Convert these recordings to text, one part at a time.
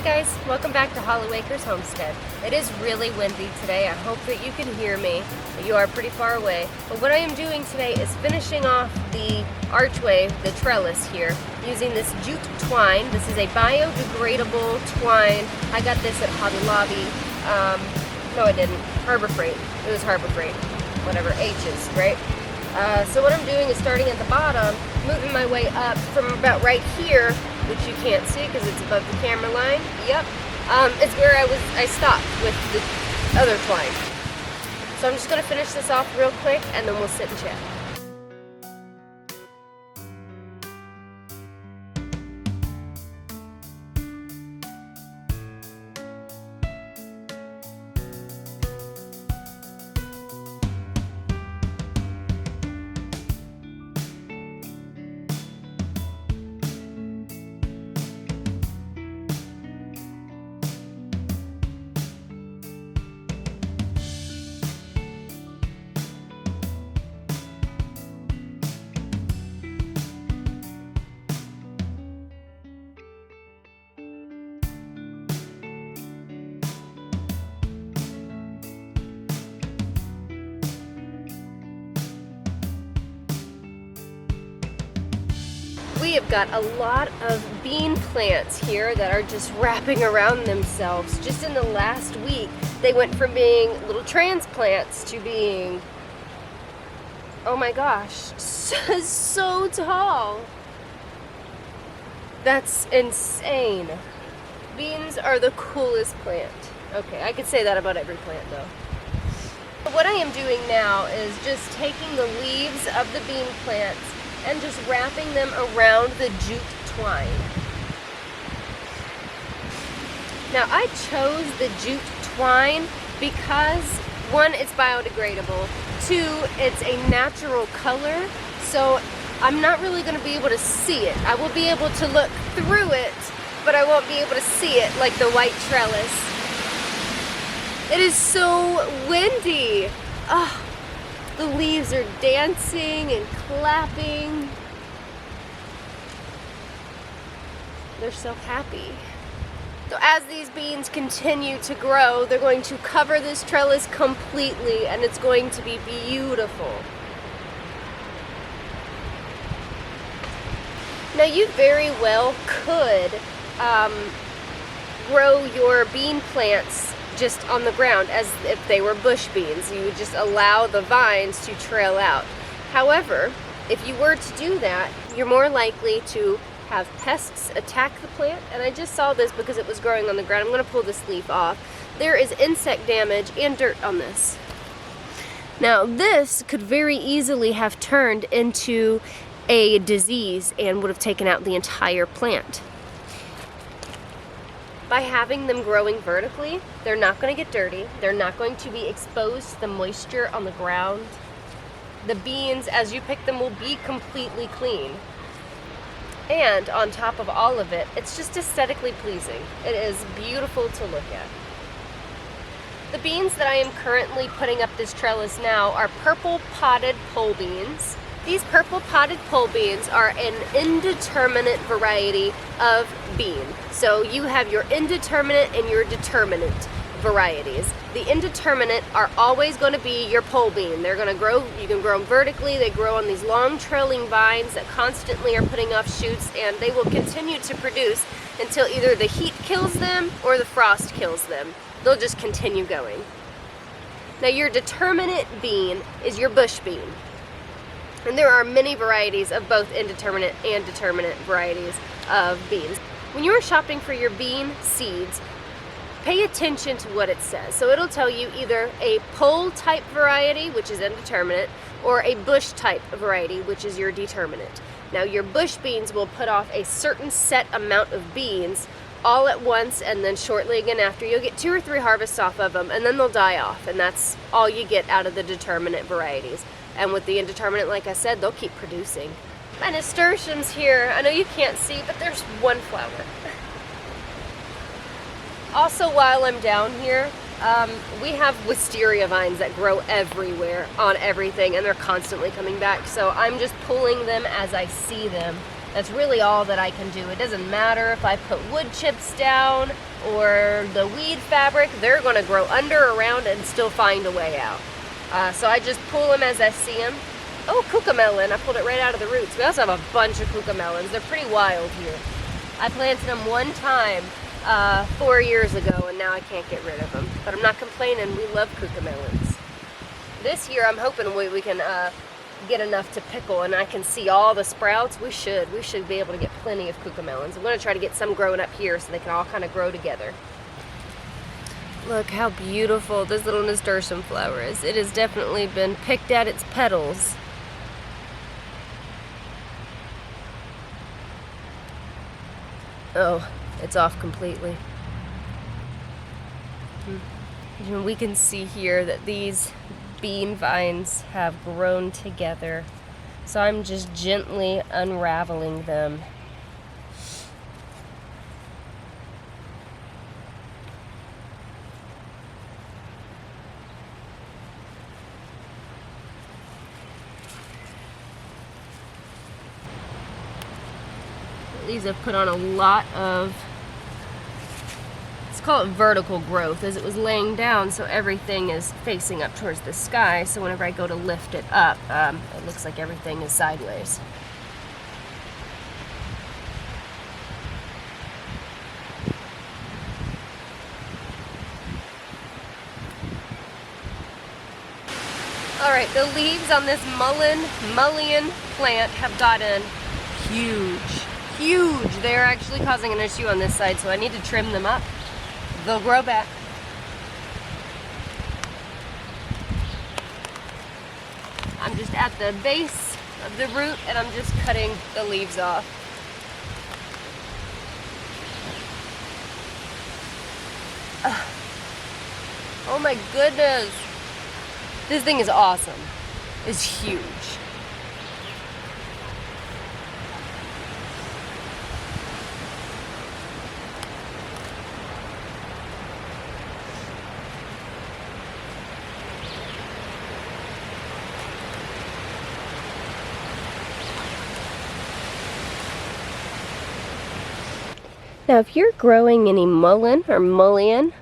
guys, welcome back to Hollywaker's Homestead. It is really windy today. I hope that you can hear me. You are pretty far away. But what I am doing today is finishing off the archway, the trellis here, using this jute twine. This is a biodegradable twine. I got this at Hobby Lobby. No, I didn't. Harbor Freight. It was Harbor Freight. Whatever, H's, right? So what I'm doing is starting at the bottom, moving my way up from about right here, which you can't see because it's above the camera line. Yep. It's where I stopped with the other twine. So I'm just going to finish this off real quick and then we'll sit and chat. We have got a lot of bean plants here that are just wrapping around themselves. Just in the last week, they went from being little transplants to being, oh my gosh, so tall. That's insane. Beans are the coolest plant. Okay, I could say that about every plant though. What I am doing now is just taking the leaves of the bean plants and just wrapping them around the jute twine. Now I chose the jute twine because one, it's biodegradable, two, it's a natural color, so I'm not really going to be able to see it. I will be able to look through it, but I won't be able to see it like the white trellis. It is so windy. Oh. The leaves are dancing and clapping. They're so happy. So as these beans continue to grow, they're going to cover this trellis completely and it's going to be beautiful. Now you very well could grow your bean plants just on the ground as if they were bush beans. You would just allow the vines to trail out. However, if you were to do that, you're more likely to have pests attack the plant. And I just saw this because it was growing on the ground. I'm going to pull this leaf off. There is insect damage and dirt on this. Now this could very easily have turned into a disease and would have taken out the entire plant. By having them growing vertically, they're not going to get dirty. They're not going to be exposed to the moisture on the ground. The beans, as you pick them, will be completely clean. And on top of all of it, it's just aesthetically pleasing. It is beautiful to look at. The beans that I am currently putting up this trellis now are purple potted pole beans. These purple potted pole beans are an indeterminate variety of bean. So you have your indeterminate and your determinate varieties. The indeterminate are always going to be your pole bean. They're going to grow, you can grow them vertically. They grow on these long trailing vines that constantly are putting off shoots, and they will continue to produce until either the heat kills them or the frost kills them. They'll just continue going. Now your determinate bean is your bush bean. And there are many varieties of both indeterminate and determinate varieties of beans. When you're shopping for your bean seeds, pay attention to what it says. So it'll tell you either a pole type variety, which is indeterminate, or a bush type variety, which is your determinate. Now your bush beans will put off a certain set amount of beans all at once, and then shortly again after you'll get 2 or 3 harvests off of them, and then they'll die off, and that's all you get out of the determinate varieties. And with the indeterminate, like I said, they'll keep producing. My nasturtiums here, I know you can't see, but there's one flower. Also, while I'm down here, we have wisteria vines that grow everywhere on everything, and they're constantly coming back. So I'm just pulling them as I see them. That's really all that I can do. It doesn't matter if I put wood chips down or the weed fabric, they're going to grow under, around, and still find a way out. So I just pull them as I see them. Oh, cucamelon, I pulled it right out of the roots. We also have a bunch of cucamelons. They're pretty wild here. I planted them one time 4 years ago, and now I can't get rid of them. But I'm not complaining, we love cucamelons. This year I'm hoping we can get enough to pickle, and I can see all the sprouts. We should be able to get plenty of cucamelons. I'm going to try to get some growing up here so they can all kind of grow together. Look how beautiful this little nasturtium flower is. It has definitely been picked at its petals. Oh, it's off completely. And we can see here that these bean vines have grown together. So I'm just gently unraveling them. These have put on a lot of, let's call it vertical growth, as it was laying down, so everything is facing up towards the sky. So whenever I go to lift it up, it looks like everything is sideways. Alright, the leaves on this mullein plant have gotten huge. Huge. They're actually causing an issue on this side, so I need to trim them up. They'll grow back. I'm just at the base of the root, and I'm just cutting the leaves off. Oh my goodness. This thing is awesome. It's huge. Now, if you're growing any mullein or mullein,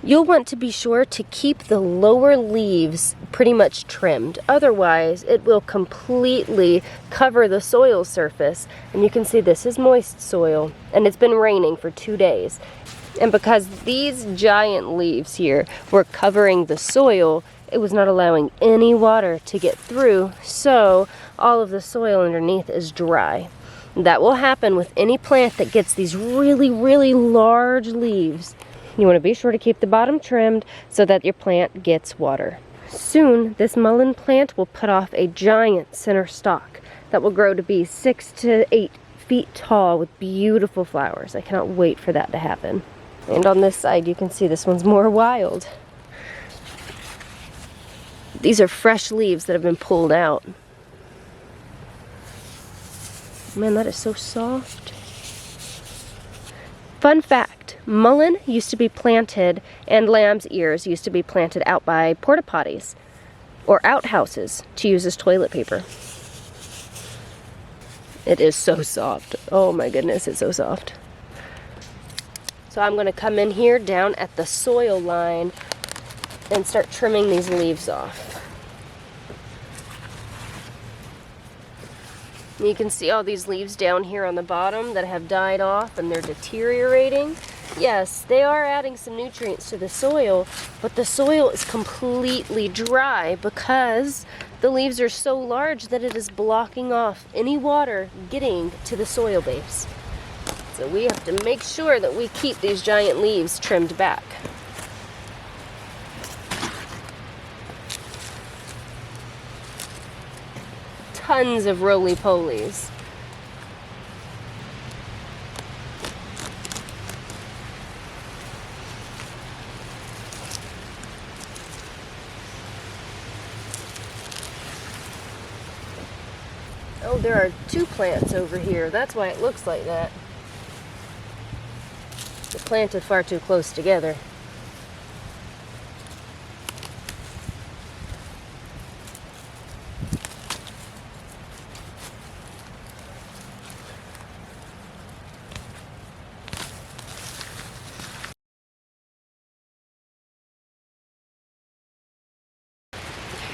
you'll want to be sure to keep the lower leaves pretty much trimmed. Otherwise, it will completely cover the soil surface. And you can see this is moist soil, and it's been raining for 2 days. And because these giant leaves here were covering the soil, it was not allowing any water to get through, so all of the soil underneath is dry. That will happen with any plant that gets these really, really large leaves. You want to be sure to keep the bottom trimmed so that your plant gets water. Soon, this mullein plant will put off a giant center stalk that will grow to be 6 to 8 feet tall with beautiful flowers. I cannot wait for that to happen. And on this side, you can see this one's more wild. These are fresh leaves that have been pulled out. Man, that is so soft. Fun fact, mullein used to be planted, and lamb's ears used to be planted out by porta potties or outhouses to use as toilet paper. It is so soft. Oh my goodness, it's so soft. So I'm going to come in here down at the soil line and start trimming these leaves off. You can see all these leaves down here on the bottom that have died off and they're deteriorating. Yes, they are adding some nutrients to the soil, but the soil is completely dry because the leaves are so large that it is blocking off any water getting to the soil base. So we have to make sure that we keep these giant leaves trimmed back. Tons of roly-polies. Oh, there are 2 plants over here. That's why it looks like that. They're planted far too close together.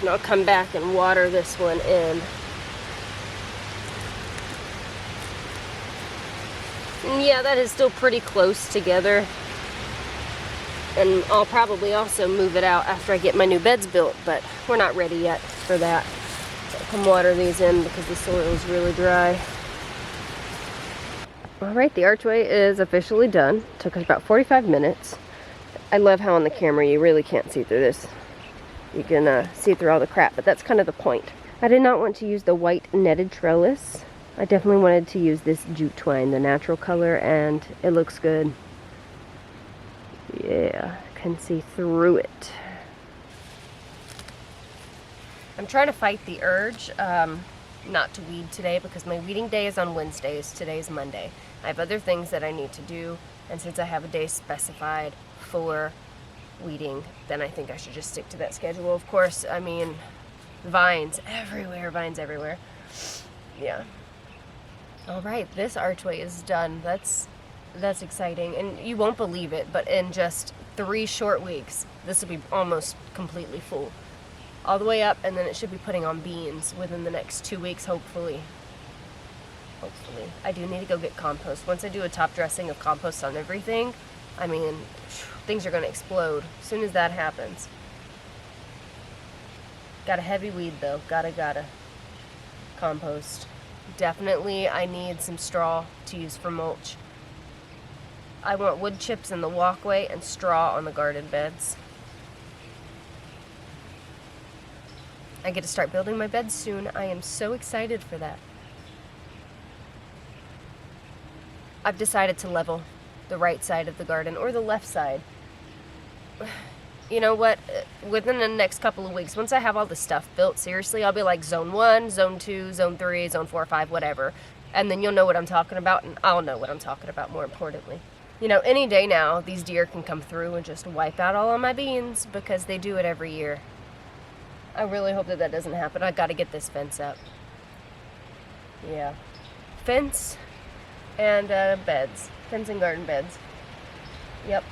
And I'll come back and water this one in. And yeah, that is still pretty close together. And I'll probably also move it out after I get my new beds built, but we're not ready yet for that. So I'll come water these in because the soil is really dry. Alright, the archway is officially done. Took us about 45 minutes. I love how on the camera you really can't see through this. You can see through all the crap, but that's kind of the point. I did not want to use the white netted trellis. I definitely wanted to use this jute twine, the natural color, and it looks good. Yeah, I can see through it. I'm trying to fight the urge not to weed today because my weeding day is on Wednesdays. Today's Monday. I have other things that I need to do, and since I have a day specified for weeding, then I think I should just stick to that schedule. Of course, I mean, vines everywhere, vines everywhere. Yeah. All right, this archway is done. That's exciting, and you won't believe it, but in just 3 short weeks, this will be almost completely full. All the way up, and then it should be putting on beans within the next 2 weeks, hopefully. Hopefully. I do need to go get compost. Once I do a top dressing of compost on everything, I mean, things are going to explode as soon as that happens. Got a heavy weed though. Gotta. Compost. Definitely I need some straw to use for mulch. I want wood chips in the walkway and straw on the garden beds. I get to start building my beds soon. I am so excited for that. I've decided to level the right side of the garden, or the left side. You know what? Within the next couple of weeks, once I have all the stuff built, seriously, I'll be like zone 1, zone 2, zone 3, zone 4, 5, whatever. And then you'll know what I'm talking about, and I'll know what I'm talking about, more importantly. You know, any day now, these deer can come through and just wipe out all of my beans, because they do it every year. I really hope that doesn't happen. I gotta get this fence up. Yeah. Fence and beds. Fence and garden beds. Yep.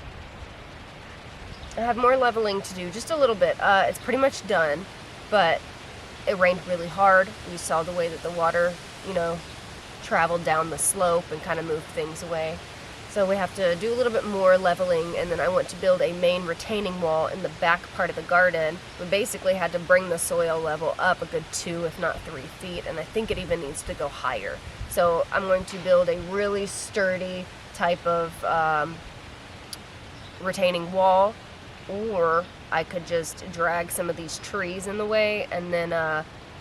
I have more leveling to do, just a little bit. It's pretty much done, but it rained really hard. You saw the way that the water, you know, traveled down the slope and kind of moved things away. So we have to do a little bit more leveling, and then I want to build a main retaining wall in the back part of the garden. We basically had to bring the soil level up a good 2, if not 3 feet, and I think it even needs to go higher. So I'm going to build a really sturdy type of retaining wall, or I could just drag some of these trees in the way and then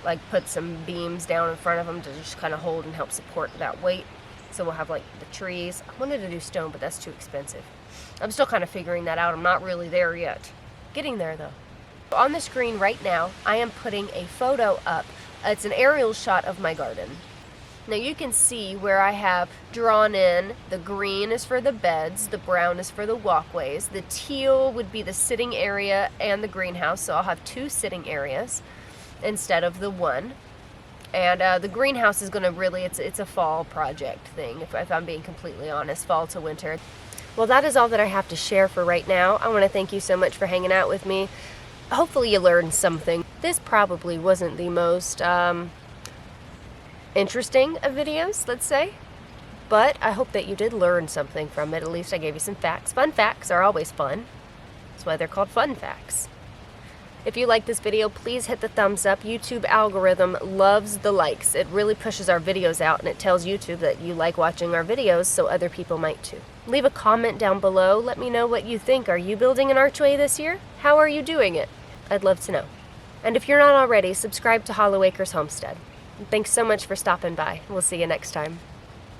like put some beams down in front of them to just kind of hold and help support that weight. So we'll have like the trees. I wanted to do stone, but that's too expensive. I'm still kind of figuring that out. I'm not really there yet. Getting there though. On the screen right now, I am putting a photo up. It's an aerial shot of my garden. Now you can see where I have drawn in, the green is for the beds, the brown is for the walkways, the teal would be the sitting area and the greenhouse, so I'll have 2 sitting areas instead of the 1. And the greenhouse is going to really, it's a fall project thing, if I'm being completely honest, fall to winter. Well, that is all that I have to share for right now. I want to thank you so much for hanging out with me. Hopefully you learned something. This probably wasn't the most interesting of videos, let's say, but I hope that you did learn something from it. At least I gave you some facts. Fun facts are always fun. That's why they're called fun facts. If you like this video, please hit the thumbs up. YouTube algorithm loves the likes. It really pushes our videos out, and it tells YouTube that you like watching our videos, so other people might too. Leave a comment down below. Let me know what you think. Are you building an archway this year? How are you doing it? I'd love to know. And if you're not already, subscribe to Hollow Acres Homestead. Thanks so much for stopping by. We'll see you next time.